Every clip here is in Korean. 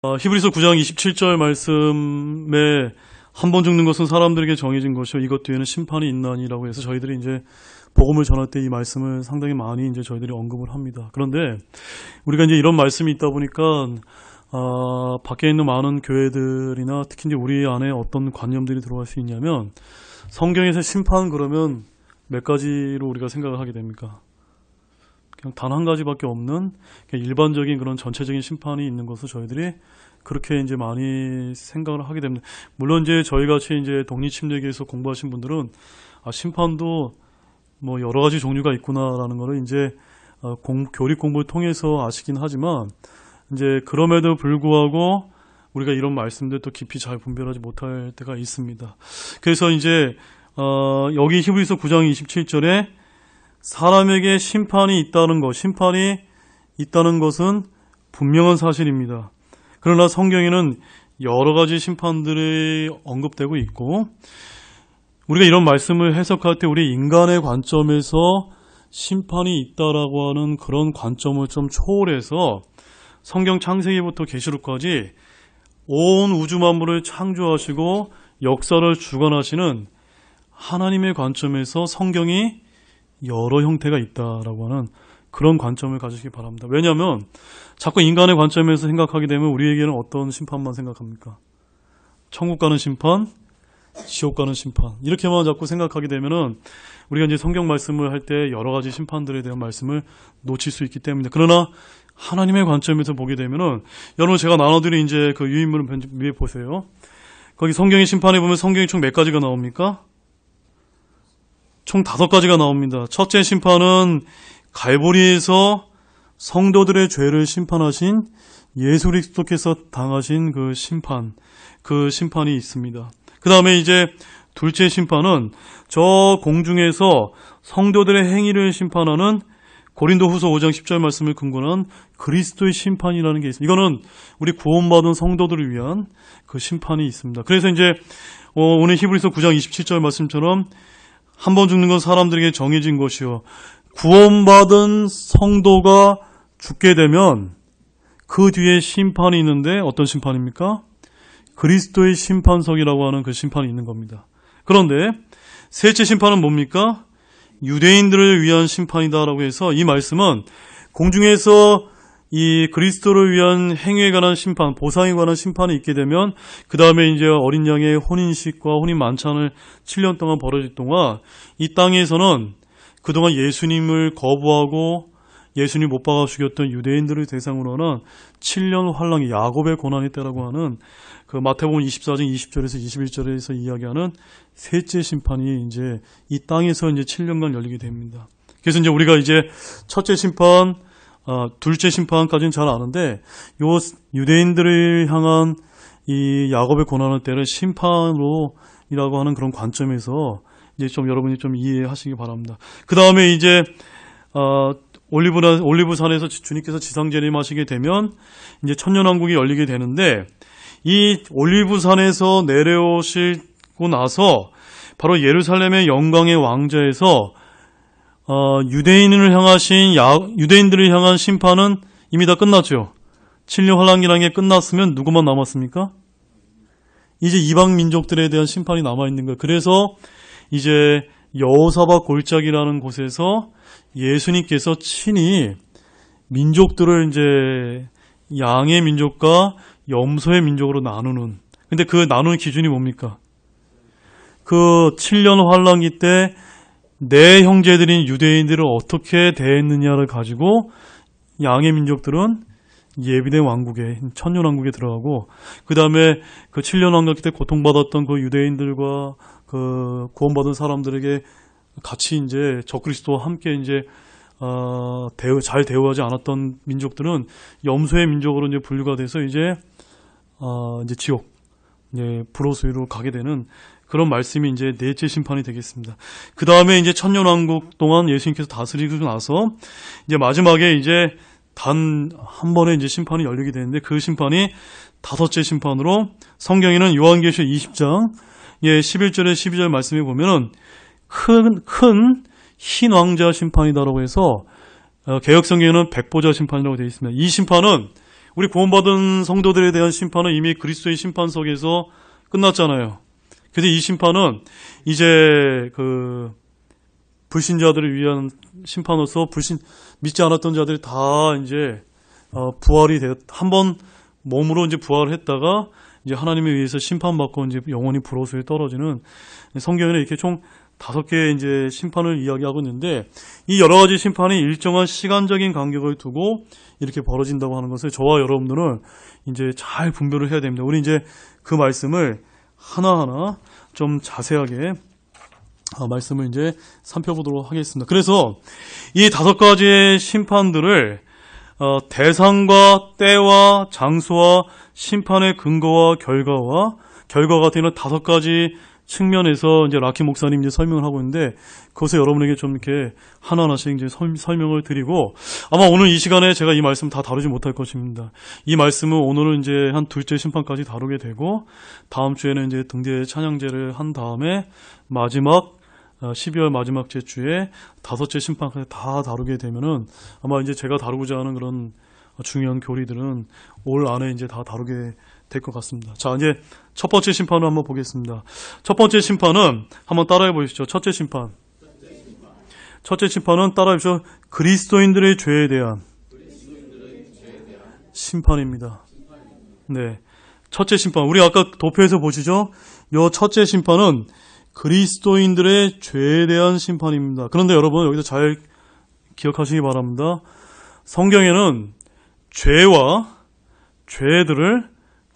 히브리서 9장 27절 말씀에 한 번 죽는 것은 사람들에게 정해진 것이요 이것 뒤에는 심판이 있나니라고 해서 저희들이 이제 복음을 전할 때 이 말씀을 상당히 많이 이제 저희들이 언급을 합니다. 그런데 우리가 이제 이런 말씀이 있다 보니까 밖에 있는 많은 교회들이나 특히 이제 우리 안에 어떤 관념들이 들어갈 수 있냐면 성경에서 심판 그러면 몇 가지로 우리가 생각을 하게 됩니까? 그냥 단 한 가지밖에 없는 일반적인 그런 전체적인 심판이 있는 것을 저희들이 그렇게 이제 많이 생각을 하게 됩니다. 물론 이제 저희 같이 이제 독립침례교에서 공부하신 분들은 심판도 뭐 여러 가지 종류가 있구나라는 거를 이제 교리 공부를 통해서 아시긴 하지만 이제 그럼에도 불구하고 우리가 이런 말씀들 또 깊이 잘 분별하지 못할 때가 있습니다. 그래서 이제 여기 히브리서 9장 27절에 사람에게 심판이 있다는 것은 분명한 사실입니다. 그러나 성경에는 여러 가지 심판들이 언급되고 있고 우리가 이런 말씀을 해석할 때 우리 인간의 관점에서 심판이 있다라고 하는 그런 관점을 좀 초월해서 성경 창세기부터 계시록까지 온 우주 만물을 창조하시고 역사를 주관하시는 하나님의 관점에서 성경이 여러 형태가 있다라고 하는 그런 관점을 가지시기 바랍니다. 왜냐하면 자꾸 인간의 관점에서 생각하게 되면 우리에게는 어떤 심판만 생각합니까? 천국 가는 심판, 지옥 가는 심판 이렇게만 자꾸 생각하게 되면은 우리가 이제 성경 말씀을 할 때 여러 가지 심판들에 대한 말씀을 놓칠 수 있기 때문입니다. 그러나 하나님의 관점에서 보게 되면은 여러분 제가 나눠드린 이제 그 유인물 위에 보세요. 거기 성경의 심판에 보면 성경이 총 몇 가지가 나옵니까? 총 5가지가 나옵니다. 첫째 심판은 갈보리에서 성도들의 죄를 심판하신 예수 그리스도께서 당하신 그 심판이 있습니다. 그 다음에 이제 둘째 심판은 저 공중에서 성도들의 행위를 심판하는 고린도후서 5장 10절 말씀을 근거로 한 그리스도의 심판이라는 게 있습니다. 이거는 우리 구원받은 성도들을 위한 그 심판이 있습니다. 그래서 이제 오늘 히브리서 9장 27절 말씀처럼 한 번 죽는 건 사람들에게 정해진 것이요. 구원받은 성도가 죽게 되면 그 뒤에 심판이 있는데 어떤 심판입니까? 그리스도의 심판석이라고 하는 그 심판이 있는 겁니다. 그런데 셋째 심판은 뭡니까? 유대인들을 위한 심판이다라고 해서 이 말씀은 공중에서 이 그리스도를 위한 행위에 관한 심판, 보상에 관한 심판이 있게 되면 그 다음에 이제 어린 양의 혼인식과 혼인 만찬을 7년 동안 벌어질 동안 이 땅에서는 그동안 예수님을 거부하고 예수님 못 박아 죽였던 유대인들을 대상으로 하는 7년 환란이 야곱의 고난의 때라고 하는 그 마태복음 24장 20절에서 21절에서 이야기하는 셋째 심판이 이제 이 땅에서 이제 7년간 열리게 됩니다. 그래서 이제 우리가 이제 첫째 심판, 둘째 심판까지는 잘 아는데 요 유대인들을 향한 이 야곱의 고난의 때를 심판으로이라고 하는 그런 관점에서 이제 좀 여러분이 좀 이해하시기 바랍니다. 그 다음에 이제 올리브산에서 주님께서 지상재림하시게 되면 이제 천년왕국이 열리게 되는데 이 올리브산에서 내려오시고 나서 바로 예루살렘의 영광의 왕좌에서 유대인들을 향한 심판은 이미 다 끝났죠. 7년 환란기라는 게 끝났으면 누구만 남았습니까? 이제 이방 민족들에 대한 심판이 남아있는 거예요. 그래서 이제 여호사밧 골짜기라는 곳에서 예수님께서 친히 민족들을 이제 양의 민족과 염소의 민족으로 나누는. 근데 그 나누는 기준이 뭡니까? 그 7년 환란기 때 내 형제들인 유대인들을 어떻게 대했느냐를 가지고 양의 민족들은 예비된 왕국에 천년왕국에 들어가고 그 다음에 그 7년 왕국 때 고통받았던 그 유대인들과 그 구원받은 사람들에게 같이 이제 적그리스도와 함께 이제 잘 대우하지 않았던 민족들은 염소의 민족으로 이제 분류가 돼서 이제 지옥, 이제 불호수로 가게 되는 그런 말씀이 이제 넷째 심판이 되겠습니다. 그 다음에 이제 천년왕국 동안 예수님께서 다스리고 나서 이제 마지막에 이제 단 한 번에 이제 심판이 열리게 되는데 그 심판이 5째 심판으로 성경에는 요한계시록 20장 11절에 12절 말씀에 보면은 큰 흰 왕자 심판이다라고 해서 개역성경에는 백보자 심판이라고 되어 있습니다. 이 심판은 우리 구원받은 성도들에 대한 심판은 이미 그리스도의 심판석에서 끝났잖아요. 그래서 이 심판은 이제 그 불신자들을 위한 심판으로서 믿지 않았던 자들이 다 이제 부활이 한번 몸으로 이제 부활을 했다가 이제 하나님에 의해서 심판받고 이제 영원히 불호소에 떨어지는, 성경에는 이렇게 총 5개의 이제 심판을 이야기하고 있는데, 이 여러 가지 심판이 일정한 시간적인 간격을 두고 이렇게 벌어진다고 하는 것을 저와 여러분들은 이제 잘 분별을 해야 됩니다. 우리 이제 그 말씀을 하나하나 좀 자세하게 말씀을 이제 살펴보도록 하겠습니다. 그래서 이 5가지의 심판들을 대상과 때와 장소와 심판의 근거와 결과 같은 이런 5가지 측면에서 이제 라키 목사님 이제 설명을 하고 있는데, 그것을 여러분에게 좀 이렇게 하나하나씩 이제 설명을 드리고, 아마 오늘 이 시간에 제가 이 말씀 다 다루지 못할 것입니다. 이 말씀은 오늘은 이제 한 둘째 심판까지 다루게 되고, 다음 주에는 이제 등대 찬양제를 한 다음에 마지막 12월 마지막 주에 5째 심판까지 다 다루게 되면은, 아마 이제 제가 다루고자 하는 그런 중요한 교리들은 올 안에 이제 다 다루게 될 것 같습니다. 자, 이제 첫 번째 심판을 한번 보겠습니다. 첫 번째 심판은 한번 따라해 보시죠. 첫째 심판. 첫째 심판은 따라해 보시죠. 그리스도인들의 죄에 대한 심판입니다. 네. 첫째 심판. 우리 아까 도표에서 보시죠. 요 첫째 심판은 그리스도인들의 죄에 대한 심판입니다. 그런데 여러분, 여기서 잘 기억하시기 바랍니다. 성경에는 죄와 죄들을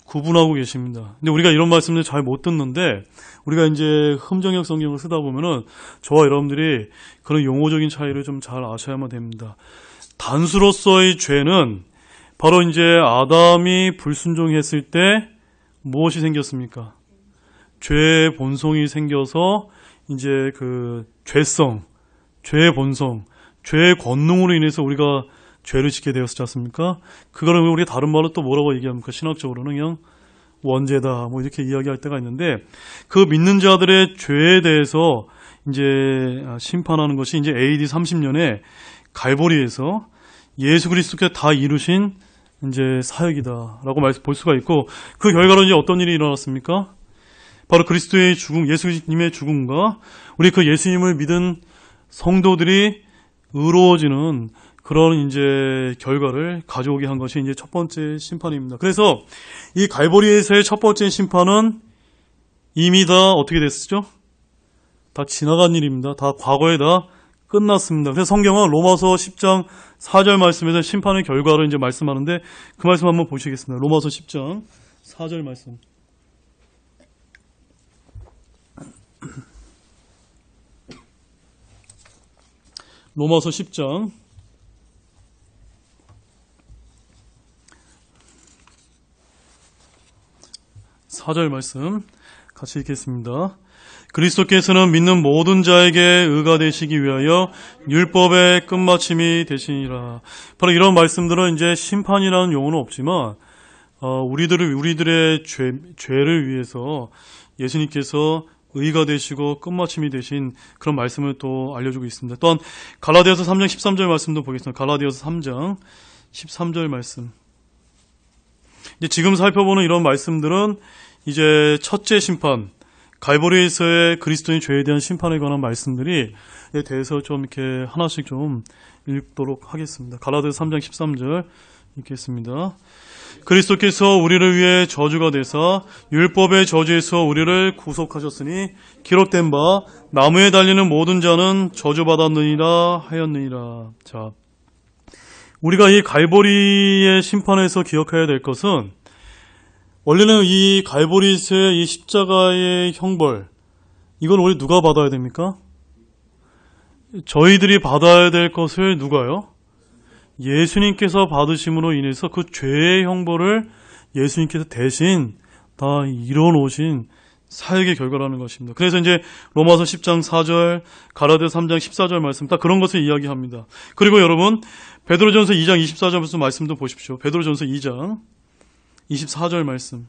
구분하고 계십니다. 근데 우리가 이런 말씀을 잘 못 듣는데, 우리가 이제 흠정역 성경을 쓰다 보면은 저와 여러분들이 그런 용어적인 차이를 좀 잘 아셔야만 됩니다. 단수로서의 죄는 바로 이제 아담이 불순종했을 때 무엇이 생겼습니까? 죄의 본성이 생겨서 이제 그 죄성, 죄의 본성, 죄의 권능으로 인해서 우리가 죄를 짓게 되었지 않습니까? 그거를 우리가 다른 말로 또 뭐라고 얘기합니까? 신학적으로는 그냥 원죄다 뭐 이렇게 이야기할 때가 있는데, 그 믿는 자들의 죄에 대해서 이제 심판하는 것이 이제 AD 30년에 갈보리에서 예수 그리스도께서 다 이루신 이제 사역이다라고 볼 수가 있고, 그 결과로 이제 어떤 일이 일어났습니까? 바로 그리스도의 죽음, 예수님의 죽음과 우리 그 예수님을 믿은 성도들이 의로워지는 그런 이제 결과를 가져오게 한 것이 이제 첫 번째 심판입니다. 그래서 이 갈보리에서의 첫 번째 심판은 이미 다 어떻게 됐었죠? 다 지나간 일입니다. 다 과거에 다 끝났습니다. 그래서 성경은 로마서 10장 4절 말씀에서 심판의 결과를 이제 말씀하는데, 그 말씀 한번 보시겠습니다. 로마서 10장 4절 말씀. 로마서 10장 4절 말씀 같이 읽겠습니다. 그리스도께서는 믿는 모든 자에게 의가 되시기 위하여 율법의 끝마침이 되시니라. 바로 이런 말씀들은 이제 심판이라는 용어는 없지만 우리들의 죄를 위해서 예수님께서 의가 되시고 끝마침이 되신 그런 말씀을 또 알려주고 있습니다. 또한 갈라디아서 3장 13절 말씀도 보겠습니다. 갈라디아서 3장 13절 말씀. 이제 지금 살펴보는 이런 말씀들은 이제 첫째 심판, 갈보리에서의 그리스도인 죄에 대한 심판에 관한 말씀들에 대해서 좀 이렇게 하나씩 좀 읽도록 하겠습니다. 갈라디아서 3장 13절 읽겠습니다. 그리스도께서 우리를 위해 저주가 되사 율법의 저주에서 우리를 구속하셨으니 기록된 바 나무에 달리는 모든 자는 저주받았느니라 하였느니라. 자, 우리가 이 갈보리의 심판에서 기억해야 될 것은, 원래는 이 갈보리에서의 이 십자가의 형벌, 이건 원래 누가 받아야 됩니까? 저희들이 받아야 될 것을 누가요? 예수님께서 받으심으로 인해서 그 죄의 형벌을 예수님께서 대신 다 이뤄놓으신 사역의 결과라는 것입니다. 그래서 이제 로마서 10장 4절, 갈라디아서 3장 14절 말씀, 딱 그런 것을 이야기합니다. 그리고 여러분, 베드로전서 2장 24절 말씀도 보십시오. 베드로전서 2장 24절 말씀.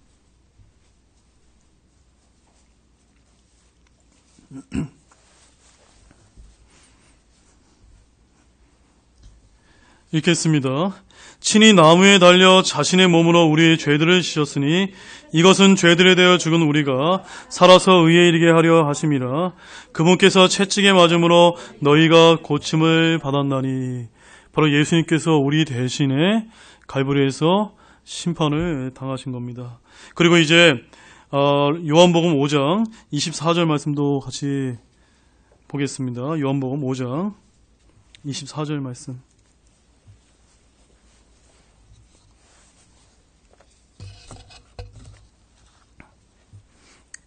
읽겠습니다. 친히 나무에 달려 자신의 몸으로 우리의 죄들을 지셨으니 이것은 죄들에 대하여 죽은 우리가 살아서 의에 이르게 하려 하심이라. 그분께서 채찍에 맞음으로 너희가 고침을 받았나니. 바로 예수님께서 우리 대신에 갈보리에서 심판을 당하신 겁니다. 그리고 이제 요한복음 5장 24절 말씀도 같이 보겠습니다. 요한복음 5장 24절 말씀.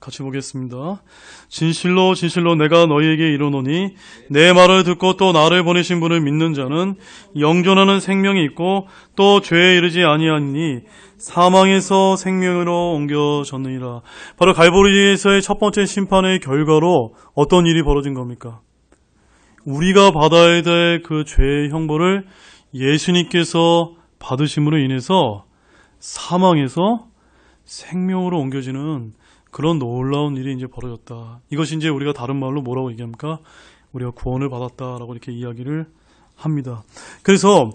같이 보겠습니다. 진실로 진실로 내가 너희에게 이르노니 내 말을 듣고 또 나를 보내신 분을 믿는 자는 영존하는 생명이 있고 또 죄에 이르지 아니하니 사망에서 생명으로 옮겨졌느니라. 바로 갈보리에서의 첫 번째 심판의 결과로 어떤 일이 벌어진 겁니까? 우리가 받아야 될 그 죄의 형벌을 예수님께서 받으심으로 인해서 사망에서 생명으로 옮겨지는 그런 놀라운 일이 이제 벌어졌다. 이것이 이제 우리가 다른 말로 뭐라고 얘기합니까? 우리가 구원을 받았다라고 이렇게 이야기를 합니다. 그래서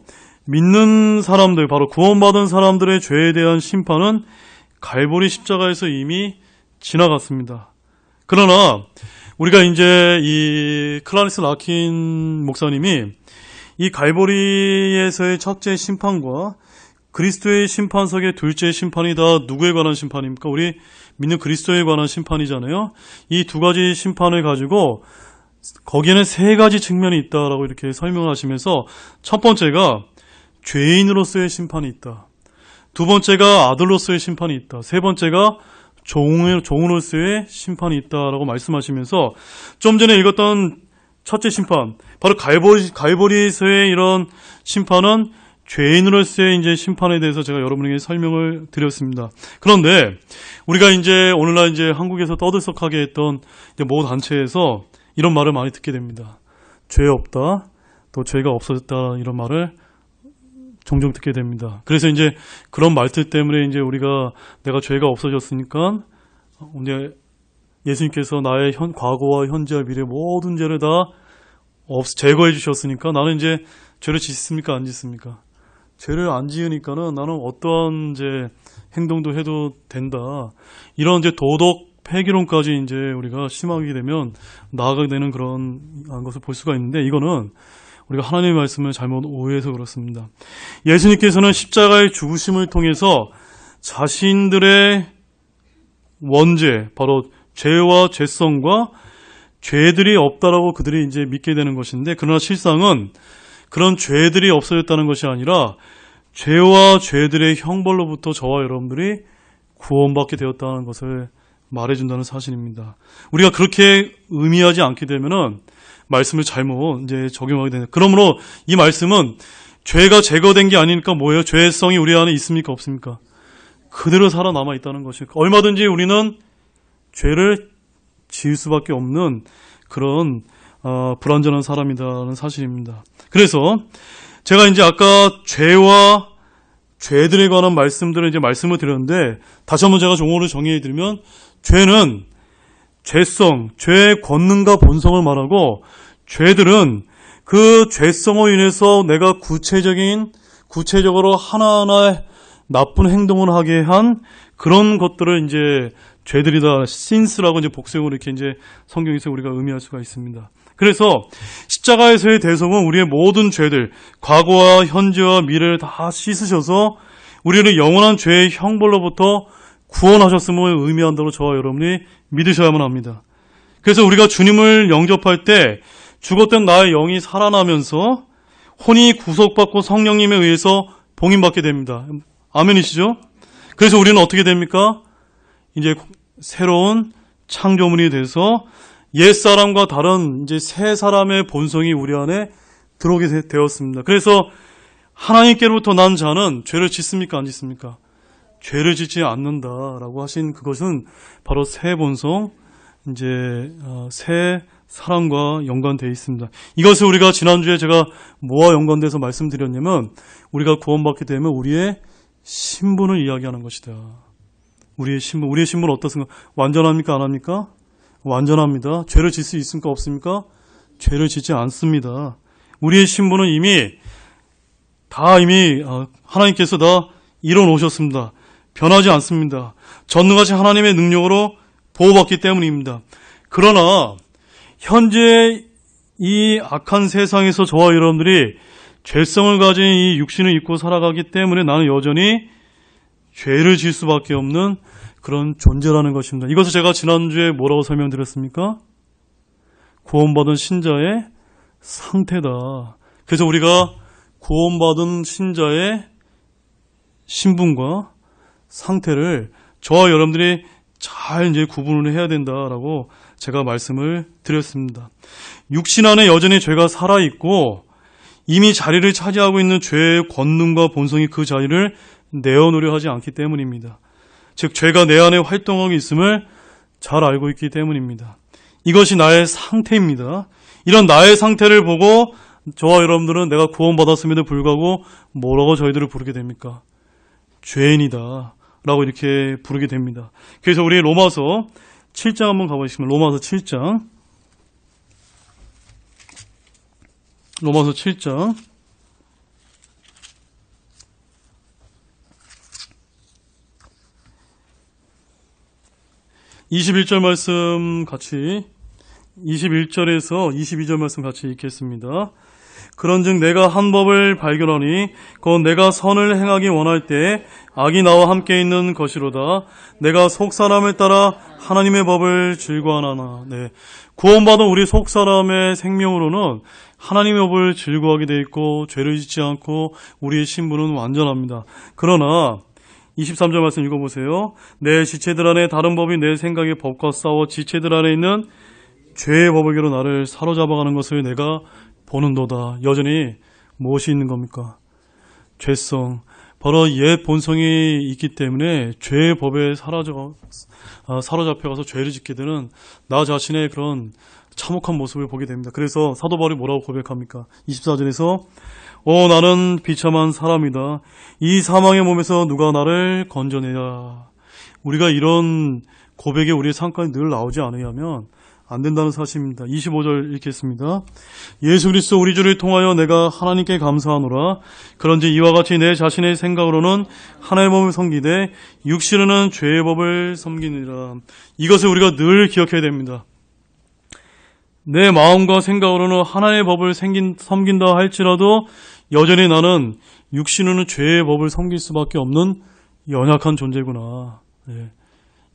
믿는 사람들, 바로 구원받은 사람들의 죄에 대한 심판은 갈보리 십자가에서 이미 지나갔습니다. 그러나 우리가 이제 이 클라리스 라킨 목사님이 이 갈보리에서의 첫째 심판과 그리스도의 심판석의 둘째 심판이 다 누구에 관한 심판입니까? 우리 믿는 그리스도에 관한 심판이잖아요. 이 두 가지 심판을 가지고 거기에는 세 가지 측면이 있다라고 이렇게 설명을 하시면서 첫 번째가 죄인으로서의 심판이 있다. 두 번째가 아들로서의 심판이 있다. 세 번째가 종으로서의 심판이 있다라고 말씀하시면서 좀 전에 읽었던 첫째 심판, 바로 갈보리에서의 이런 심판은 죄인으로서의 이제 심판에 대해서 제가 여러분에게 설명을 드렸습니다. 그런데 우리가 이제 오늘날 이제 한국에서 떠들썩하게 했던 모 단체에서 이런 말을 많이 듣게 됩니다. 죄 없다, 또 죄가 없어졌다 이런 말을 종종 듣게 됩니다. 그래서 이제 그런 말들 때문에 이제 우리가 내가 죄가 없어졌으니까 이제 예수님께서 나의 과거와 현재와 미래 모든 죄를 다 제거해 주셨으니까 나는 이제 죄를 짓습니까 안 짓습니까? 죄를 안 지으니까는 나는 어떠한 이제 행동도 해도 된다. 이런 이제 도덕 폐기론까지 이제 우리가 심하게 되면 나아가게 되는 그런 것을 볼 수가 있는데 이거는 우리가 하나님의 말씀을 잘못 오해해서 그렇습니다. 예수님께서는 십자가의 죽으심을 통해서 자신들의 원죄, 바로 죄와 죄성과 죄들이 없다라고 그들이 이제 믿게 되는 것인데 그러나 실상은 그런 죄들이 없어졌다는 것이 아니라 죄와 죄들의 형벌로부터 저와 여러분들이 구원받게 되었다는 것을 말해준다는 사실입니다. 우리가 그렇게 의미하지 않게 되면은 말씀을 잘못 이제 적용하게 되는. 그러므로 이 말씀은 죄가 제거된 게 아니니까 뭐예요? 죄성이 우리 안에 있습니까? 없습니까? 그대로 살아남아 있다는 것이니까 얼마든지 우리는 죄를 지을 수밖에 없는 그런 불완전한 사람이다라는 사실입니다. 그래서 제가 이제 아까 죄와 죄들에 관한 말씀들을 이제 말씀을 드렸는데 다시 한번 제가 종어로 정의해 드리면 죄는 죄성, 죄의 권능과 본성을 말하고 죄들은 그 죄성으로 인해서 내가 구체적으로 하나하나의 나쁜 행동을 하게 한 그런 것들을 이제 죄들이다, sins라고 이제 복수형으로 이렇게 이제 성경에서 우리가 의미할 수가 있습니다. 그래서 십자가에서의 대성은 우리의 모든 죄들, 과거와 현재와 미래를 다 씻으셔서 우리를 영원한 죄의 형벌로부터 구원하셨음을 의미한다고 저와 여러분이 믿으셔야만 합니다. 그래서 우리가 주님을 영접할 때 죽었던 나의 영이 살아나면서 혼이 구속받고 성령님에 의해서 봉인받게 됩니다. 아멘이시죠? 그래서 우리는 어떻게 됩니까? 이제 새로운 창조물이 돼서 옛사람과 다른 이제 새 사람의 본성이 우리 안에 들어오게 되었습니다. 그래서 하나님께로부터 난 자는 죄를 짓습니까? 안 짓습니까? 죄를 짓지 않는다라고 하신 그것은 바로 새 본성, 이제 새 사람과 연관되어 있습니다. 이것을 우리가 지난주에 제가 뭐와 연관돼서 말씀드렸냐면 우리가 구원받게 되면 우리의 신분을 이야기하는 것이다. 우리의 신분 어떻습니까? 완전합니까? 안 합니까? 완전합니다. 죄를 짓을 수 있습니까? 없습니까? 죄를 짓지 않습니다. 우리의 신분은 이미 다 이미 하나님께서 다 이뤄 놓으셨습니다. 변하지 않습니다. 전능하신 하나님의 능력으로 보호받기 때문입니다. 그러나 현재 이 악한 세상에서 저와 여러분들이 죄성을 가진 이 육신을 입고 살아가기 때문에 나는 여전히 죄를 지을 수밖에 없는 그런 존재라는 것입니다. 이것을 제가 지난주에 뭐라고 설명드렸습니까? 구원받은 신자의 상태다. 그래서 우리가 구원받은 신자의 신분과 상태를 저와 여러분들이 잘 이제 구분을 해야 된다라고 제가 말씀을 드렸습니다. 육신 안에 여전히 죄가 살아있고 이미 자리를 차지하고 있는 죄의 권능과 본성이 그 자리를 내어놓으려 하지 않기 때문입니다. 즉 죄가 내 안에 활동하고 있음을 잘 알고 있기 때문입니다. 이것이 나의 상태입니다. 이런 나의 상태를 보고 저와 여러분들은 내가 구원받았음에도 불구하고 뭐라고 저희들을 부르게 됩니까? 죄인이다 라고 이렇게 부르게 됩니다. 그래서 우리 로마서 7장 한번 가보시면 로마서 7장 21절 말씀 같이 21절에서 22절 말씀 같이 읽겠습니다. 그런즉 내가 한 법을 발견하니 곧 내가 선을 행하기 원할 때 악이 나와 함께 있는 것이로다. 내가 속사람을 따라 하나님의 법을 즐거워하나. 네. 구원받은 우리 속사람의 생명으로는 하나님의 법을 즐거워하게 되어 있고 죄를 짓지 않고 우리의 신분은 완전합니다. 그러나 23절 말씀 읽어보세요. 내 지체들 안에 다른 법이 내 생각의 법과 싸워 지체들 안에 있는 죄의 법에게로 나를 사로잡아가는 것을 내가 보는도다. 여전히 무엇이 있는 겁니까? 죄성. 바로 옛 본성이 있기 때문에 죄의 법에 사로잡혀가서 죄를 짓게 되는 나 자신의 그런 참혹한 모습을 보게 됩니다. 그래서 사도 바울이 뭐라고 고백합니까? 24절에서 나는 비참한 사람이다. 이 사망의 몸에서 누가 나를 건져내야. 우리가 이런 고백이 우리의 삶가에 늘 나오지 않으면 안 된다는 사실입니다. 25절 읽겠습니다. 예수 그리스도 우리 주를 통하여 내가 하나님께 감사하노라. 그런지 이와 같이 내 자신의 생각으로는 하나님의 법을 섬기되 육신으로는 죄의 법을 섬기느니라. 이것을 우리가 늘 기억해야 됩니다. 내 마음과 생각으로는 하나님의 법을 섬긴다 할지라도 여전히 나는 육신으로는 죄의 법을 섬길 수밖에 없는 연약한 존재구나. 네.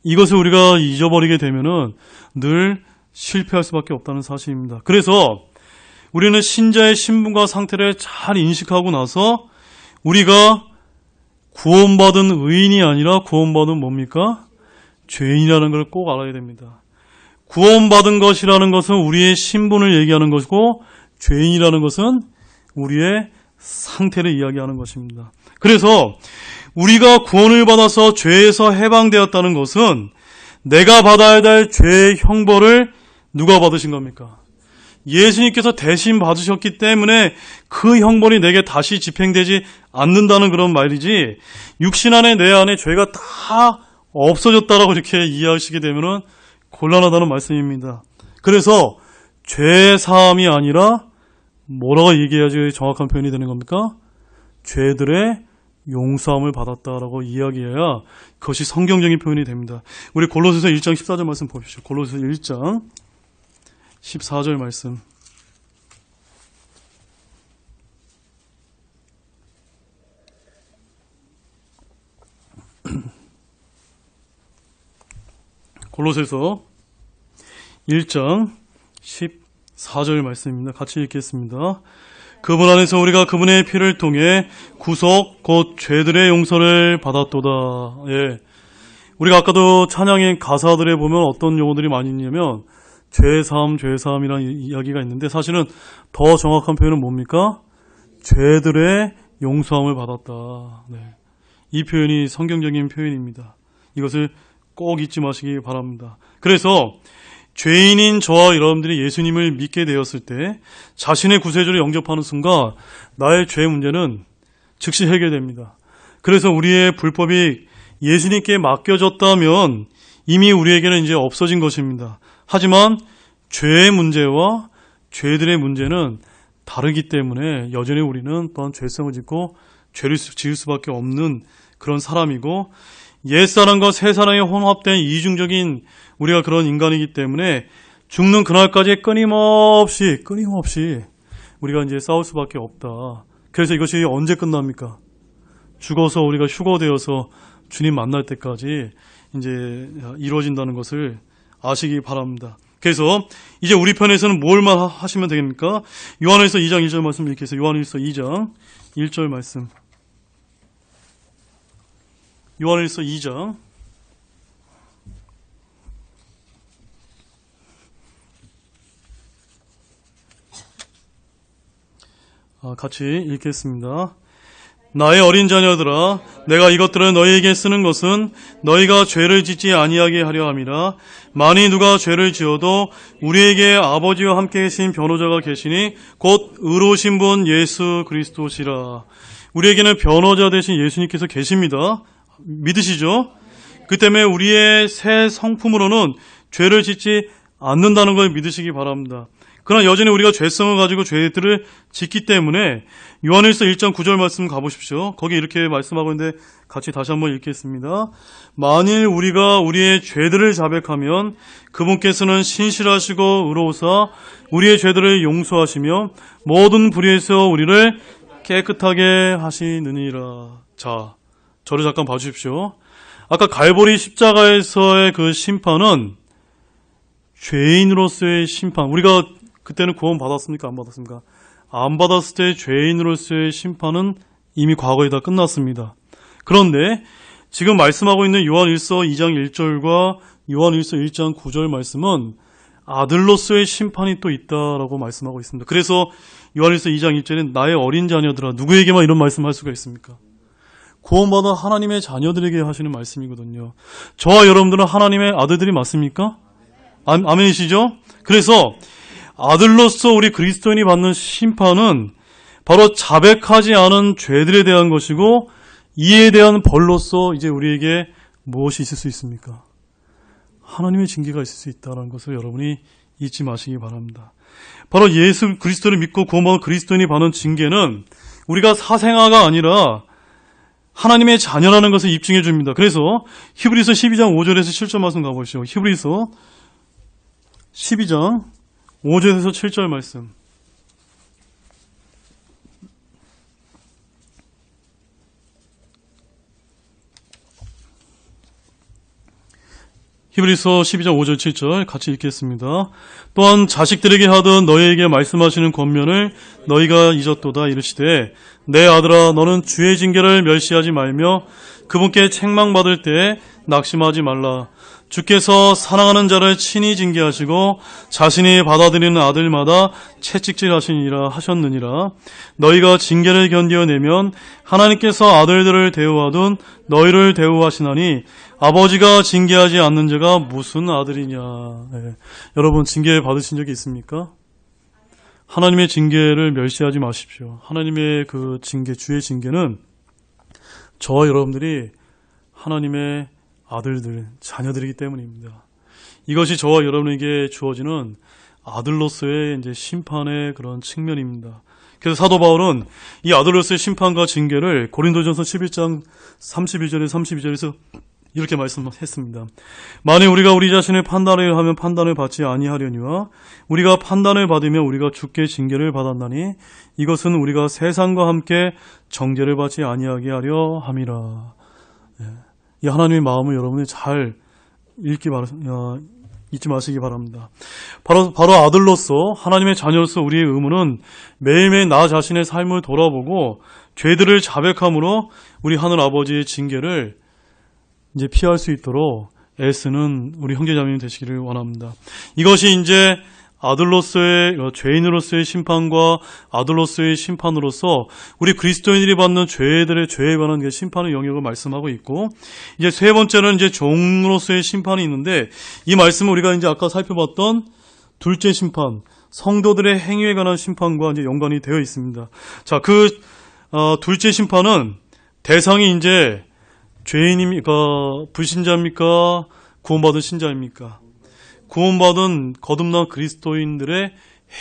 이것을 우리가 잊어버리게 되면은 늘 실패할 수밖에 없다는 사실입니다. 그래서 우리는 신자의 신분과 상태를 잘 인식하고 나서 우리가 구원받은 의인이 아니라 구원받은 뭡니까? 죄인이라는 걸 꼭 알아야 됩니다. 구원받은 것이라는 것은 우리의 신분을 얘기하는 것이고 죄인이라는 것은 우리의 상태를 이야기하는 것입니다. 그래서 우리가 구원을 받아서 죄에서 해방되었다는 것은 내가 받아야 될 죄의 형벌을 누가 받으신 겁니까? 예수님께서 대신 받으셨기 때문에 그 형벌이 내게 다시 집행되지 않는다는 그런 말이지 육신 안에 내 안에 죄가 다 없어졌다라고 이렇게 이해하시게 되면은 곤란하다는 말씀입니다. 그래서 죄 사함이 아니라 뭐라고 얘기해야지 정확한 표현이 되는 겁니까? 죄들의 용서함을 받았다라고 이야기해야 그것이 성경적인 표현이 됩니다. 우리 골로새서 1장 14절 말씀 보십시오. 골로새서 1장 14절 말씀. 골로새서 1장 14절 말씀입니다. 같이 읽겠습니다. 그분 안에서 우리가 그분의 피를 통해 구속 곧 죄들의 용서를 받았도다. 예. 우리가 아까도 찬양의 가사들에 보면 어떤 용어들이 많이 있냐면 죄사함이라는 이야기가 있는데 사실은 더 정확한 표현은 뭡니까? 죄들의 용서함을 받았다. 네. 이 표현이 성경적인 표현입니다. 이것을 꼭 잊지 마시기 바랍니다. 그래서 죄인인 저와 여러분들이 예수님을 믿게 되었을 때 자신의 구세주를 영접하는 순간 나의 죄 문제는 즉시 해결됩니다. 그래서 우리의 불법이 예수님께 맡겨졌다면 이미 우리에게는 이제 없어진 것입니다. 하지만 죄의 문제와 죄들의 문제는 다르기 때문에 여전히 우리는 또한 죄성을 짓고 죄를 지을 수밖에 없는 그런 사람이고, 옛사람과 새사람이 혼합된 이중적인 우리가 그런 인간이기 때문에 죽는 그날까지 끊임없이 우리가 이제 싸울 수밖에 없다. 그래서 이것이 언제 끝납니까? 죽어서 우리가 휴거되어서 주님 만날 때까지 이제 이루어진다는 것을 아시기 바랍니다. 그래서 이제 우리 편에서는 뭘만 하시면 되겠습니까? 요한일서 2장 1절 말씀 읽겠습니다. 요한일서 2장 1절 말씀. 요한일서 2장 같이 읽겠습니다. 나의 어린 자녀들아, 내가 이것들을 너희에게 쓰는 것은 너희가 죄를 짓지 아니하게 하려 함이라. 만일 누가 죄를 지어도 우리에게 아버지와 함께 계신 변호자가 계시니 곧 의로우신 분 예수 그리스도시라. 우리에게는 변호자 되신 예수님께서 계십니다. 믿으시죠? 그 때문에 우리의 새 성품으로는 죄를 짓지 않는다는 걸 믿으시기 바랍니다. 그러나 여전히 우리가 죄성을 가지고 죄들을 짓기 때문에 요한일서 1장 9절 말씀 가보십시오. 거기 이렇게 말씀하고 있는데 같이 다시 한번 읽겠습니다. 만일 우리가 우리의 죄들을 자백하면 그분께서는 신실하시고 의로우사 우리의 죄들을 용서하시며 모든 불의에서 우리를 깨끗하게 하시느니라. 자, 저를 잠깐 봐주십시오. 아까 갈보리 십자가에서의 그 심판은 죄인으로서의 심판, 우리가 그때는 구원 받았습니까? 안 받았습니까? 안 받았을 때 죄인으로서의 심판은 이미 과거에 다 끝났습니다. 그런데 지금 말씀하고 있는 요한일서 2장 1절과 요한일서 1장 9절 말씀은 아들로서의 심판이 또 있다라고 말씀하고 있습니다. 그래서 요한일서 2장 1절에 나의 어린 자녀들아, 누구에게만 이런 말씀할 수가 있습니까? 구원받은 하나님의 자녀들에게 하시는 말씀이거든요. 저와 여러분들은 하나님의 아들들이 맞습니까? 아멘이시죠? 그래서 아들로서 우리 그리스도인이 받는 심판은 바로 자백하지 않은 죄들에 대한 것이고, 이에 대한 벌로서 이제 우리에게 무엇이 있을 수 있습니까? 하나님의 징계가 있을 수 있다는 것을 여러분이 잊지 마시기 바랍니다. 바로 예수 그리스도를 믿고 구원받은 그리스도인이 받는 징계는 우리가 사생아가 아니라 하나님의 자녀라는 것을 입증해 줍니다. 그래서 히브리서 12장 5절에서 7절 말씀 가보시죠. 히브리서 12장 5절에서 7절 말씀. 히브리서 12장 5절 7절 같이 읽겠습니다. 또한 자식들에게 하던 너희에게 말씀하시는 권면을 너희가 잊었도다. 이르시되 내 아들아, 너는 주의 징계를 멸시하지 말며 그분께 책망받을 때 낙심하지 말라. 주께서 사랑하는 자를 친히 징계하시고 자신이 받아들이는 아들마다 채찍질하시니라 하셨느니라. 너희가 징계를 견디어내면 하나님께서 아들들을 대우하듯 너희를 대우하시나니 아버지가 징계하지 않는 자가 무슨 아들이냐. 네. 여러분, 징계 받으신 적이 있습니까? 하나님의 징계를 멸시하지 마십시오. 하나님의 그 징계, 주의 징계는 저와 여러분들이 하나님의 아들들, 자녀들이기 때문입니다. 이것이 저와 여러분에게 주어지는 아들로서의 이제 심판의 그런 측면입니다. 그래서 사도 바울은 이 아들로서의 심판과 징계를 고린도전서 11장 31절에 32절에서 이렇게 말씀했습니다. 만일 우리가 우리 자신의 판단을 하면 판단을 받지 아니하려니와 우리가 판단을 받으면 우리가 주께 징계를 받았나니 이것은 우리가 세상과 함께 정죄를 받지 아니하게 하려 함이라. 이 하나님의 마음을 여러분이 잘 잊지 마시기 바랍니다. 바로 아들로서, 하나님의 자녀로서 우리의 의무는 매일매일 나 자신의 삶을 돌아보고 죄들을 자백함으로 우리 하늘 아버지의 징계를 이제 피할 수 있도록 애쓰는 우리 형제자매님 되시기를 원합니다. 이것이 이제 아들로서의, 죄인으로서의 심판과 아들로서의 심판으로서 우리 그리스도인들이 받는 죄들의 죄에 관한 심판의 영역을 말씀하고 있고, 이제 세 번째는 이제 종으로서의 심판이 있는데, 이 말씀은 우리가 이제 아까 살펴봤던 둘째 심판, 성도들의 행위에 관한 심판과 이제 연관이 되어 있습니다. 자, 둘째 심판은 대상이 이제 죄인입니까? 불신자입니까? 구원받은 신자입니까? 구원받은 거듭난 그리스도인들의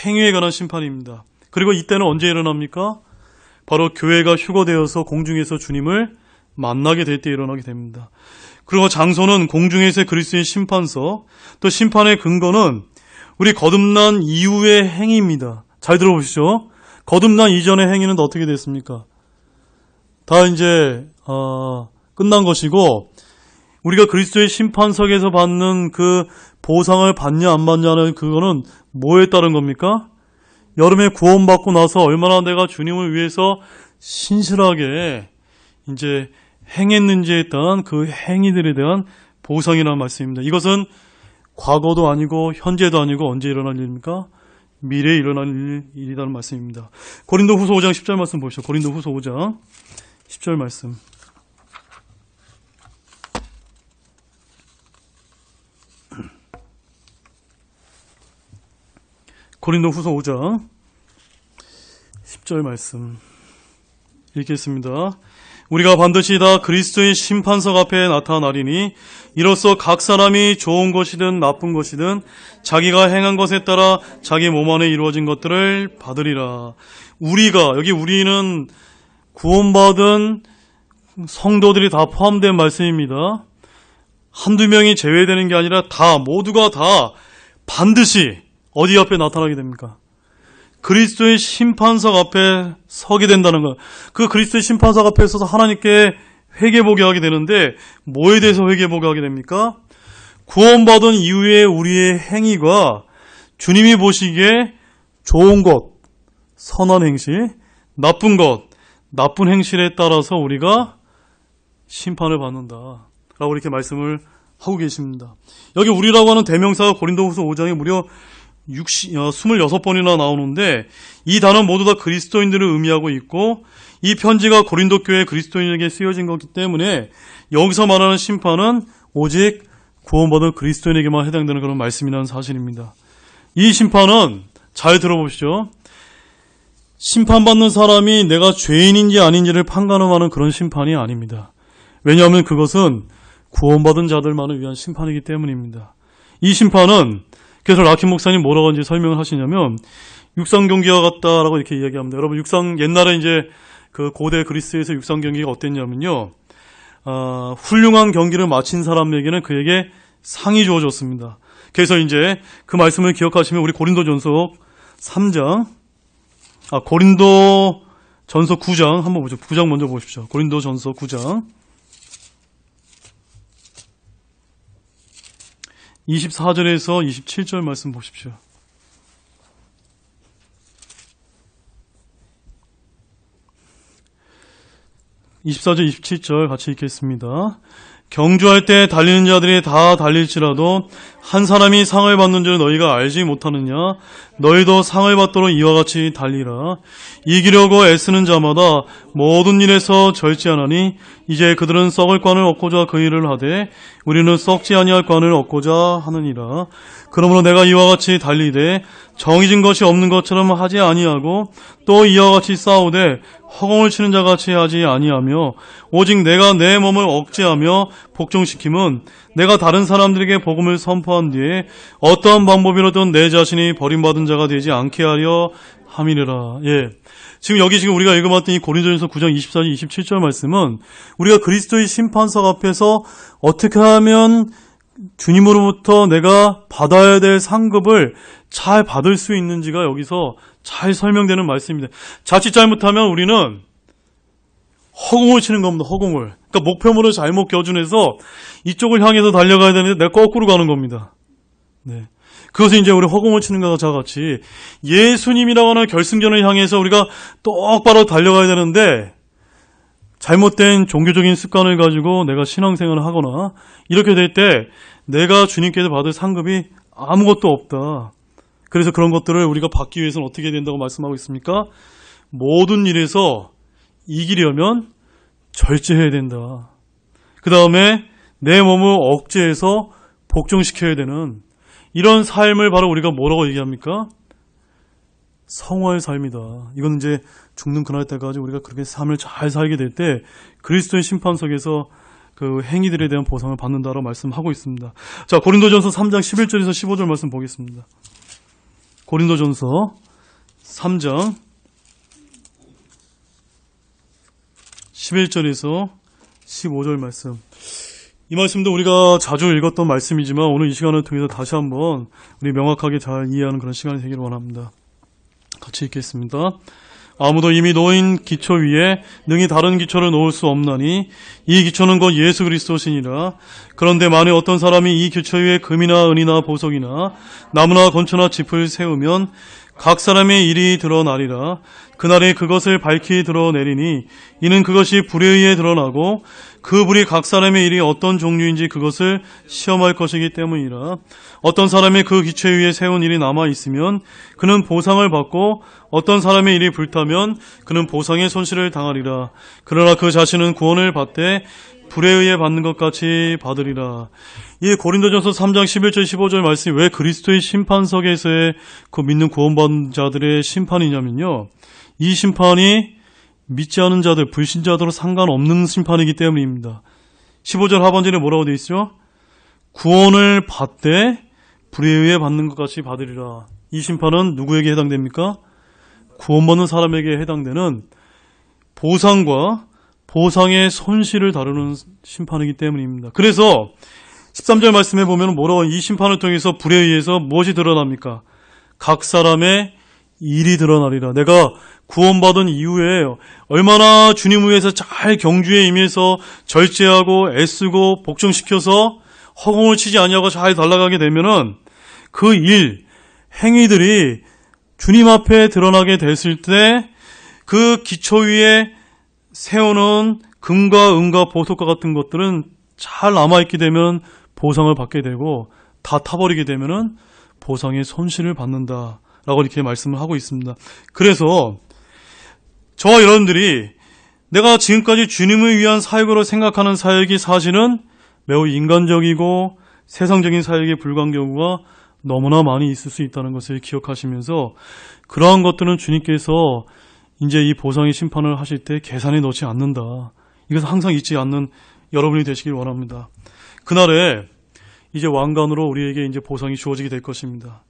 행위에 관한 심판입니다. 그리고 이때는 언제 일어납니까? 바로 교회가 휴거되어서 공중에서 주님을 만나게 될 때 일어나게 됩니다. 그리고 장소는 공중에서의 그리스도의 심판서, 또 심판의 근거는 우리 거듭난 이후의 행위입니다. 잘 들어보시죠. 거듭난 이전의 행위는 어떻게 됐습니까? 다 이제 끝난 것이고, 우리가 그리스도의 심판석에서 받는 그 보상을 받냐 안 받냐는 그거는 뭐에 따른 겁니까? 여름에 구원받고 나서 얼마나 내가 주님을 위해서 신실하게 이제 행했는지에 따른 그 행위들에 대한 보상이라는 말씀입니다. 이것은 과거도 아니고 현재도 아니고 언제 일어날 일입니까? 미래에 일어날 일이라는 말씀입니다. 고린도후서 5장 10절 말씀 보시죠. 고린도후서 5장 10절 말씀. 고린도후서 5장 10절 말씀 읽겠습니다. 우리가 반드시 다 그리스도의 심판석 앞에 나타나리니 이로써 각 사람이 좋은 것이든 나쁜 것이든 자기가 행한 것에 따라 자기 몸 안에 이루어진 것들을 받으리라. 우리가, 여기 우리는 구원받은 성도들이 다 포함된 말씀입니다. 한두 명이 제외되는 게 아니라 모두가 다 반드시 어디 앞에 나타나게 됩니까? 그리스도의 심판석 앞에 서게 된다는 것. 그 그리스도의 심판석 앞에 서서 하나님께 회개보게 하게 되는데 뭐에 대해서 회개보게 하게 됩니까? 구원받은 이후에 우리의 행위가 주님이 보시기에 좋은 것, 선한 행실, 나쁜 것, 나쁜 행실에 따라서 우리가 심판을 받는다 라고 이렇게 말씀을 하고 계십니다. 여기 우리라고 하는 대명사가 고린도후서 5장에 무려 26번이나 나오는데 이 단어는 모두 다 그리스도인들을 의미하고 있고 이 편지가 고린도 교회 그리스도인에게 쓰여진 거기 때문에 여기서 말하는 심판은 오직 구원받은 그리스도인에게만 해당되는 그런 말씀이라는 사실입니다. 이 심판은 잘 들어보시죠. 심판받는 사람이 내가 죄인인지 아닌지를 판가름하는 그런 심판이 아닙니다. 왜냐하면 그것은 구원받은 자들만을 위한 심판이기 때문입니다. 이 심판은 그래서 라킨 목사님 뭐라고 이제 설명을 하시냐면 육상 경기와 같다라고 이렇게 이야기합니다. 여러분 옛날에 이제 그 고대 그리스에서 육상 경기가 어땠냐면요, 훌륭한 경기를 마친 사람에게는 그에게 상이 주어졌습니다. 그래서 이제 그 말씀을 기억하시면 우리 고린도전서 3장, 고린도전서 9장 한번 보죠. 9장 먼저 보십시오. 고린도전서 9장. 24절에서 27절 말씀 보십시오. 24절, 27절 같이 읽겠습니다. 경주할 때 달리는 자들이 다 달릴지라도 한 사람이 상을 받는 줄 너희가 알지 못하느냐? 너희도 상을 받도록 이와 같이 달리라. 이기려고 애쓰는 자마다 모든 일에서 절제하나니 이제 그들은 썩을 관을 얻고자 그 일을 하되 우리는 썩지 아니할 관을 얻고자 하느니라. 그러므로 내가 이와 같이 달리되 정해진 것이 없는 것처럼 하지 아니하고 또 이와 같이 싸우되 허공을 치는 자같이 하지 아니하며 오직 내가 내 몸을 억제하며 복종시킴은 내가 다른 사람들에게 복음을 선포한 뒤에 어떠한 방법이로든 내 자신이 버림받은 자가 되지 않게 하려 함이니라. 지금 우리가 읽어봤던 이 고린도전서 9장 24절 27절 말씀은 우리가 그리스도의 심판석 앞에서 어떻게 하면 주님으로부터 내가 받아야 될 상급을 잘 받을 수 있는지가 여기서 잘 설명되는 말씀입니다. 자칫 잘못하면 우리는 허공을 치는 겁니다. 허공을. 그러니까 목표물을 잘못 겨준해서 이쪽을 향해서 달려가야 되는데 내가 거꾸로 가는 겁니다. 그것은 이제 우리 허공을 치는 것과 같이 예수님이라고 하는 결승전을 향해서 우리가 똑바로 달려가야 되는데 잘못된 종교적인 습관을 가지고 내가 신앙생활을 하거나 이렇게 될 때 내가 주님께서 받을 상급이 아무것도 없다. 그래서 그런 것들을 우리가 받기 위해서는 어떻게 해야 된다고 말씀하고 있습니까? 모든 일에서 이기려면 절제해야 된다. 그 다음에 내 몸을 억제해서 복종시켜야 되는 이런 삶을 바로 우리가 뭐라고 얘기합니까? 성화의 삶이다. 이건 이제 죽는 그날 때까지 우리가 그렇게 삶을 잘 살게 될 때 그리스도의 심판석에서 그 행위들에 대한 보상을 받는다라고 말씀하고 있습니다. 자, 고린도전서 3장 11절에서 15절 말씀 보겠습니다. 고린도전서 3장 11절에서 15절 말씀. 이 말씀도 우리가 자주 읽었던 말씀이지만 오늘 이 시간을 통해서 다시 한번 우리 명확하게 잘 이해하는 그런 시간이 되기를 원합니다. 같이 읽겠습니다. 아무도 이미 놓인 기초 위에 능히 다른 기초를 놓을 수 없나니 이 기초는 곧 예수 그리스도시니라. 그런데 만일 어떤 사람이 이 기초 위에 금이나 은이나 보석이나 나무나 건초나 짚을 세우면 각 사람의 일이 드러나리라. 그날에 그것을 밝히 드러내리니 이는 그것이 불에 의해 드러나고 그 불이 각 사람의 일이 어떤 종류인지 그것을 시험할 것이기 때문이라. 어떤 사람의 그 기초 위에 세운 일이 남아있으면 그는 보상을 받고 어떤 사람의 일이 불타면 그는 보상의 손실을 당하리라. 그러나 그 자신은 구원을 받되 불에 의해 받는 것 같이 받으리라. 이 고린도전서 3장 11절 15절 말씀이 왜 그리스도의 심판석에서의 그 믿는 구원받은 자들의 심판이냐면요, 이 심판이 믿지 않은 자들, 불신자들로 상관없는 심판이기 때문입니다. 15절 하반절에 뭐라고 되어 있죠? 구원을 받되 불에 의해 받는 것 같이 받으리라. 이 심판은 누구에게 해당됩니까? 구원받는 사람에게 해당되는 보상과 보상의 손실을 다루는 심판이기 때문입니다. 그래서 13절 말씀에 보면 뭐라고, 이 심판을 통해서 불에 의해서 무엇이 드러납니까? 각 사람의 일이 드러나리라. 내가 구원받은 이후에 얼마나 주님 위해서 잘 경주에 임해서 절제하고 애쓰고 복종시켜서 허공을 치지 아니하고 잘 달라가게 되면은 그 일, 행위들이 주님 앞에 드러나게 됐을 때 그 기초 위에 세우는 금과 은과 보석과 같은 것들은 잘 남아있게 되면 보상을 받게 되고 다 타버리게 되면은 보상의 손실을 받는다라고 이렇게 말씀을 하고 있습니다. 그래서 저와 여러분들이 내가 지금까지 주님을 위한 사역으로 생각하는 사역이 사실은 매우 인간적이고 세상적인 사역에 불과한 경우가 너무나 많이 있을 수 있다는 것을 기억하시면서 그러한 것들은 주님께서 이제 이 보상의 심판을 하실 때 계산에 넣지 않는다. 이것을 항상 잊지 않는 여러분이 되시길 원합니다. 그날에 이제 왕관으로 우리에게 이제 보상이 주어지게 될 것입니다.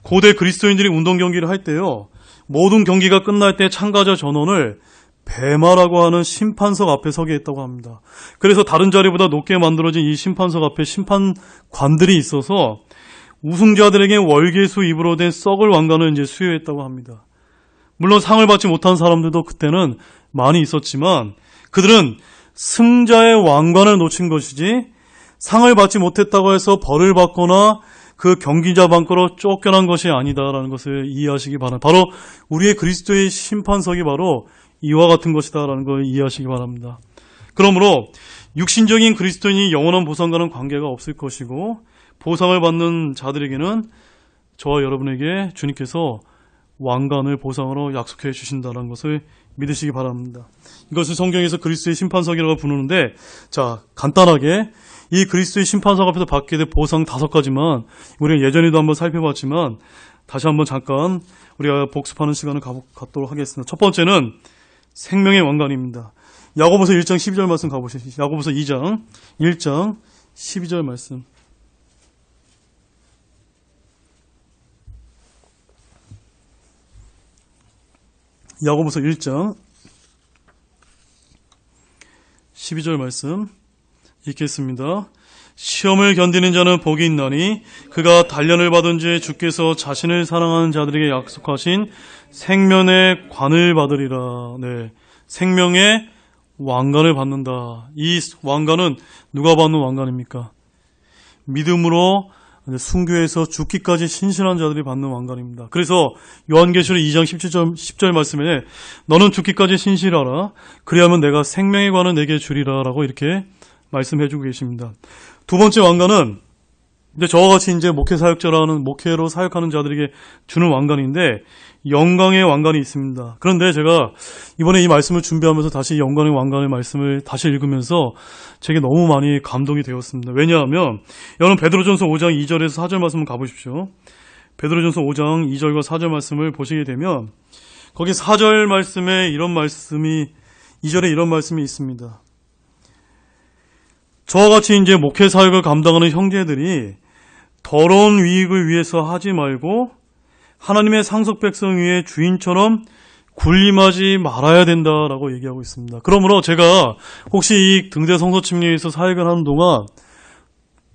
고대 그리스도인들이 운동 경기를 할 때요, 모든 경기가 끝날 때 참가자 전원을 베마라고 하는 심판석 앞에 서게 했다고 합니다. 그래서 다른 자리보다 높게 만들어진 이 심판석 앞에 심판관들이 있어서 우승자들에게 월계수 입으로 된 썩을 왕관을 이제 수여했다고 합니다. 물론 상을 받지 못한 사람들도 그때는 많이 있었지만 그들은 승자의 왕관을 놓친 것이지 상을 받지 못했다고 해서 벌을 받거나 그 경기자 방거로 쫓겨난 것이 아니다라는 것을 이해하시기 바랍니다. 바로 우리의 그리스도의 심판석이 바로 이와 같은 것이다라는 걸 이해하시기 바랍니다. 그러므로 육신적인 그리스도인이 영원한 보상과는 관계가 없을 것이고 보상을 받는 자들에게는 저와 여러분에게 주님께서 왕관을 보상으로 약속해 주신다는 것을 믿으시기 바랍니다. 이것을 성경에서 그리스도의 심판석이라고 부르는데, 자, 간단하게 이 그리스도의 심판석 앞에서 받게 될 보상 5가지만 우리가 예전에도 한번 살펴봤지만 다시 한번 잠깐 우리가 복습하는 시간을 갖도록 하겠습니다. 첫 번째는 생명의 왕관입니다. 야고보서 1장 12절 말씀 가보시죠. 야고보서 2장 1장 12절 말씀. 야고보서 1장 12절 말씀 읽겠습니다. 시험을 견디는 자는 복이 있나니 그가 단련을 받은 지 주께서 자신을 사랑하는 자들에게 약속하신 생명의 관을 받으리라. 네, 생명의 왕관을 받는다. 이 왕관은 누가 받는 왕관입니까? 믿음으로 순교해서 죽기까지 신실한 자들이 받는 왕관입니다. 그래서 요한계시록 2장 10절 말씀에 너는 죽기까지 신실하라. 그리하면 내가 생명의 관을 내게 주리라 라고 이렇게 말씀해주고 계십니다. 두 번째 왕관은 이제 저와 같이 이제 목회로 사역하는 자들에게 주는 왕관인데 영광의 왕관이 있습니다. 그런데 제가 이번에 이 말씀을 준비하면서 다시 영광의 왕관의 말씀을 다시 읽으면서 제게 너무 많이 감동이 되었습니다. 왜냐하면 여러분 베드로전서 5장 2절에서 4절 말씀을 가보십시오. 베드로전서 5장 2절과 4절 말씀을 보시게 되면 거기 4절 말씀에 이런 말씀이 2절에 이런 말씀이 있습니다. 저와 같이 이제 목회 사역을 감당하는 형제들이 더러운 유익을 위해서 하지 말고 하나님의 상속 백성 위에 주인처럼 군림하지 말아야 된다라고 얘기하고 있습니다. 그러므로 제가 혹시 이 등대 성소 침례에서 사역을 하는 동안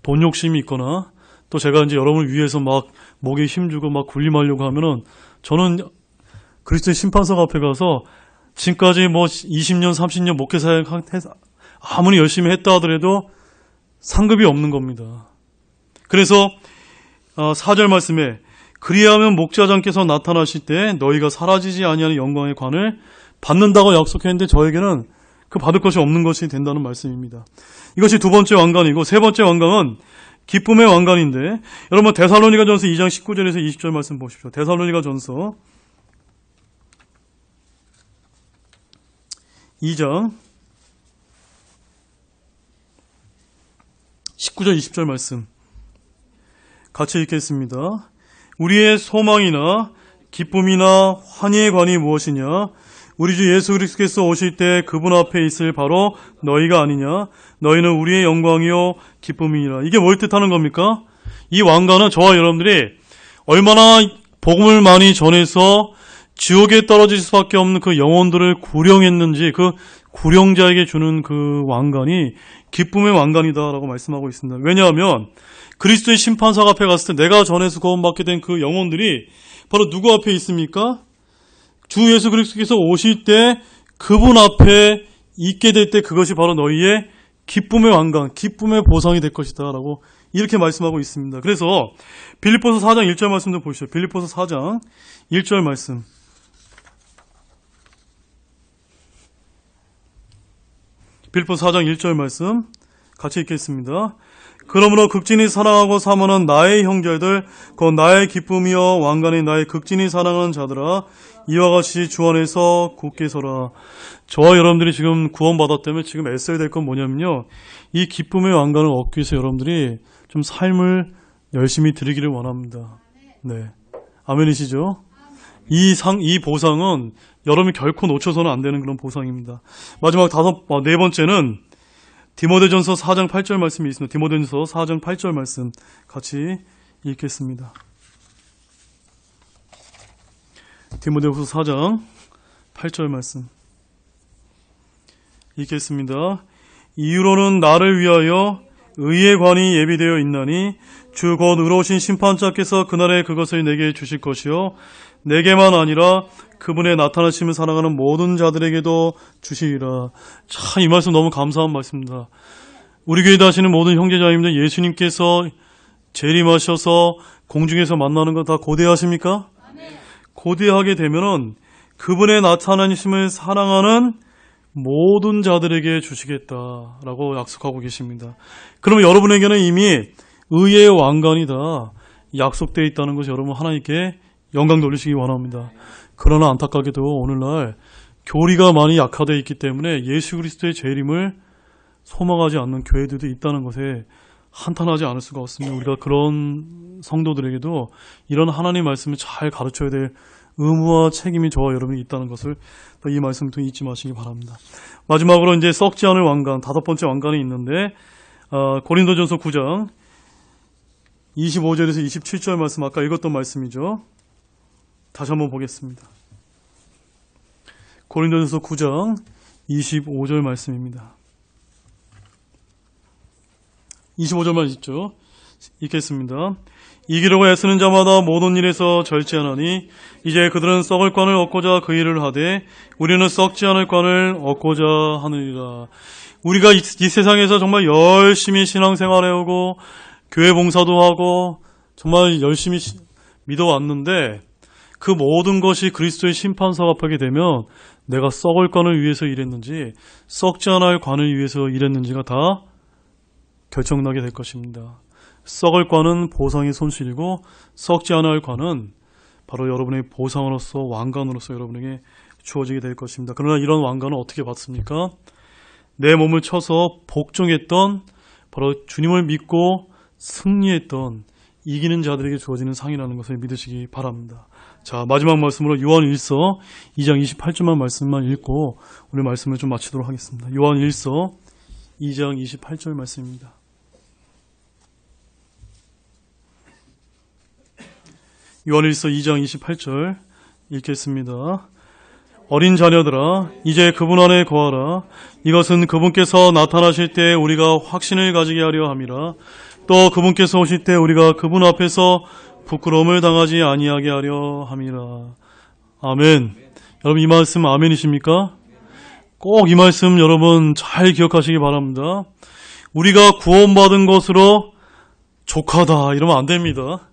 돈 욕심이 있거나 또 제가 이제 여러분을 위해서 막 목에 힘주고 막 군림하려고 하면은 저는 그리스도의 심판석 앞에 가서 지금까지 뭐 20년, 30년 목회 사역 아무리 열심히 했다 하더라도 상급이 없는 겁니다. 그래서 4절 말씀에 그리하면 목자장께서 나타나실 때 너희가 사라지지 아니하는 영광의 관을 받는다고 약속했는데 저에게는 그 받을 것이 없는 것이 된다는 말씀입니다. 이것이 두 번째 왕관이고 세 번째 왕관은 기쁨의 왕관인데 여러분 데살로니가전서 2장 19절에서 20절 말씀 보십시오. 데살로니가전서 2장 19절 20절 말씀 같이 읽겠습니다. 우리의 소망이나 기쁨이나 환희의 관이 무엇이냐? 우리 주 예수 그리스도께서 오실 때 그분 앞에 있을 바로 너희가 아니냐? 너희는 우리의 영광이요 기쁨이니라. 이게 뭘 뜻하는 겁니까? 이 왕관은 저와 여러분들이 얼마나 복음을 많이 전해서 지옥에 떨어질 수밖에 없는 그 영혼들을 구령했는지 그 구령자에게 주는 그 왕관이 기쁨의 왕관이다라고 말씀하고 있습니다. 왜냐하면 그리스도의 심판석 앞에 갔을 때 내가 전해서 구원받게 된 그 영혼들이 바로 누구 앞에 있습니까? 주 예수 그리스도께서 오실 때 그분 앞에 있게 될 때 그것이 바로 너희의 기쁨의 왕관, 기쁨의 보상이 될 것이다 라고 이렇게 말씀하고 있습니다. 그래서 빌립보서 4장 1절 말씀 좀 보시죠. 빌립보서 4장 1절 말씀. 빌립보서 4장 1절 말씀 같이 읽겠습니다. 그러므로 극진히 사랑하고 사모하는 나의 형제들 곧 나의 기쁨이여 왕관이 나의 극진히 사랑하는 자들아 이와 같이 주 안에서 굳게 서라. 저와 여러분들이 지금 구원받았다면 지금 애써야 될 건 뭐냐면요. 이 기쁨의 왕관을 얻기 위해서 여러분들이 좀 삶을 열심히 드리기를 원합니다. 네. 아멘이시죠? 이 보상은 여러분이 결코 놓쳐서는 안 되는 그런 보상입니다. 마지막 네 번째는 디모데전서 4장 8절 말씀이 있습니다. 디모데전서 4장 8절 말씀 같이 읽겠습니다. 디모데후서 4장 8절 말씀 읽겠습니다. 이유로는 나를 위하여 의의 관이 예비되어 있나니 주 곧 의로우신 심판자께서 그날에 그것을 내게 주실 것이요 내게만 아니라 그분의 나타나심을 사랑하는 모든 자들에게도 주시리라. 참 이 말씀 너무 감사한 말씀입니다. 우리 교회에 다시는 모든 형제자매님들 예수님께서 재림하셔서 공중에서 만나는 거 다 고대하십니까? 고대하게 되면은 그분의 나타나심을 사랑하는 모든 자들에게 주시겠다라고 약속하고 계십니다. 그러면 여러분에게는 이미 의의 왕관이 다 약속되어 있다는 것이 여러분 하나님께 영광 돌리시기 원합니다. 그러나 안타깝게도 오늘날 교리가 많이 약화되어 있기 때문에 예수 그리스도의 재림을 소망하지 않는 교회들도 있다는 것에 한탄하지 않을 수가 없습니다. 우리가 그런 성도들에게도 이런 하나님의 말씀을 잘 가르쳐야 될 의무와 책임이 저와 여러분이 있다는 것을 이 말씀을 통해 잊지 마시기 바랍니다. 마지막으로 이제 썩지 않을 왕관, 다섯 번째 왕관이 있는데 고린도전서 9장 25절에서 27절 말씀 아까 읽었던 말씀이죠. 다시 한번 보겠습니다. 고린도전서 9장 25절 말씀입니다. 25절만 읽죠. 읽겠습니다. 이기려고 애쓰는 자마다 모든 일에서 절제하나니 이제 그들은 썩을 관을 얻고자 그 일을 하되 우리는 썩지 않을 관을 얻고자 하느니라. 우리가 이 세상에서 정말 열심히 신앙생활해오고 교회 봉사도 하고 정말 열심히 믿어왔는데 그 모든 것이 그리스도의 심판석 앞하게 되면 내가 썩을 관을 위해서 일했는지 썩지 않을 관을 위해서 일했는지가 다 결정나게 될 것입니다. 썩을 관은 보상의 손실이고 썩지 않을 관은 바로 여러분의 보상으로서 왕관으로서 여러분에게 주어지게 될 것입니다. 그러나 이런 왕관은 어떻게 받습니까? 내 몸을 쳐서 복종했던 바로 주님을 믿고 승리했던 이기는 자들에게 주어지는 상이라는 것을 믿으시기 바랍니다. 자, 마지막 말씀으로 요한 1서 2장 28절만 말씀만 읽고 오늘 말씀을 좀 마치도록 하겠습니다. 요한 1서 2장 28절 말씀입니다. 요한일서 2장 28절 읽겠습니다. 어린 자녀들아 이제 그분 안에 거하라. 이것은 그분께서 나타나실 때 우리가 확신을 가지게 하려 함이라. 또 그분께서 오실 때 우리가 그분 앞에서 부끄러움을 당하지 아니하게 하려 함이라. 아멘. 여러분 이 말씀 아멘이십니까? 꼭 이 말씀 여러분 잘 기억하시기 바랍니다. 우리가 구원받은 것으로 족하다 이러면 안 됩니다.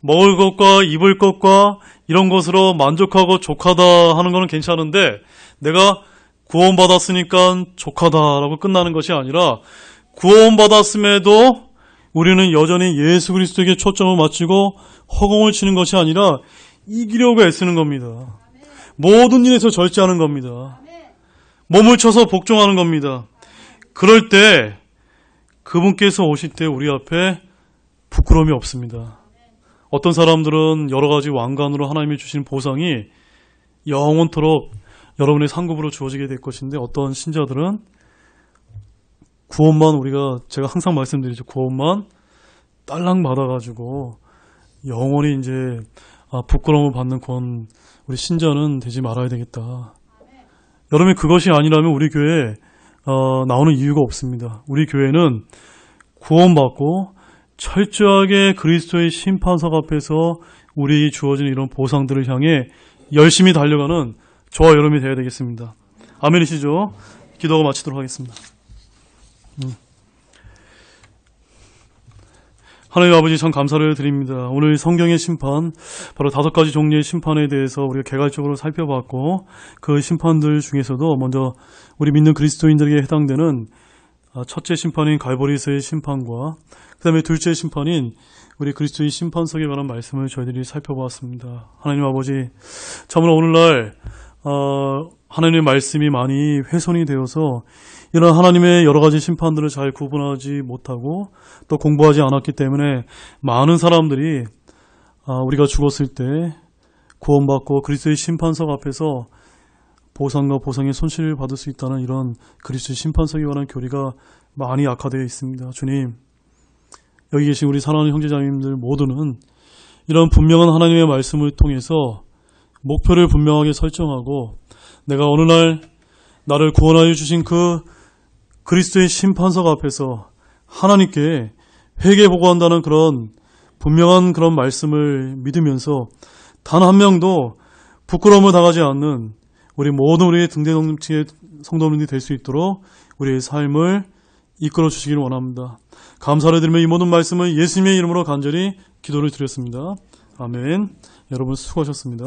먹을 것과 입을 것과 이런 것으로 만족하고 족하다 하는 거는 괜찮은데 내가 구원받았으니까 족하다라고 끝나는 것이 아니라 구원받았음에도 우리는 여전히 예수 그리스도에게 초점을 맞추고 허공을 치는 것이 아니라 이기려고 애쓰는 겁니다. 모든 일에서 절제하는 겁니다. 몸을 쳐서 복종하는 겁니다. 그럴 때 그분께서 오실 때 우리 앞에 부끄러움이 없습니다. 어떤 사람들은 여러 가지 왕관으로 하나님이 주신 보상이 영원토록 여러분의 상급으로 주어지게 될 것인데 어떤 신자들은 구원만 제가 항상 말씀드리죠. 구원만 딸랑 받아가지고 영원히 이제 부끄러움을 받는 그런 우리 신자는 되지 말아야 되겠다. 여러분 그것이 아니라면 우리 교회에 나오는 이유가 없습니다. 우리 교회는 구원받고 철저하게 그리스도의 심판석 앞에서 우리 주어진 이런 보상들을 향해 열심히 달려가는 저와 여러분이 되어야 되겠습니다. 아멘이시죠? 기도가 마치도록 하겠습니다. 하나님 아버지 참 감사를 드립니다. 오늘 성경의 심판, 바로 5가지 종류의 심판에 대해서 우리가 개괄적으로 살펴봤고 그 심판들 중에서도 먼저 우리 믿는 그리스도인들에게 해당되는 첫째 심판인 갈보리에서의 심판과 그 다음에 둘째 심판인 우리 그리스도의 심판석에 관한 말씀을 저희들이 살펴보았습니다. 하나님 아버지 참으로 오늘날 하나님의 말씀이 많이 훼손이 되어서 이런 하나님의 여러 가지 심판들을 잘 구분하지 못하고 또 공부하지 않았기 때문에 많은 사람들이 우리가 죽었을 때 구원받고 그리스도의 심판석 앞에서 보상과 보상의 손실을 받을 수 있다는 이런 그리스도의 심판석에 관한 교리가 많이 악화되어 있습니다. 주님, 여기 계신 우리 사랑하는 형제자매님들 모두는 이런 분명한 하나님의 말씀을 통해서 목표를 분명하게 설정하고 내가 어느 날 나를 구원하여 주신 그 그리스도의 심판석 앞에서 하나님께 회개 보고한다는 그런 분명한 그런 말씀을 믿으면서 단 한 명도 부끄러움을 당하지 않는 우리 모든 우리의 등대동체의 성도님들이 될 수 있도록 우리의 삶을 이끌어 주시기를 원합니다. 감사를 드리며 이 모든 말씀을 예수님의 이름으로 간절히 기도를 드렸습니다. 아멘. 여러분 수고하셨습니다.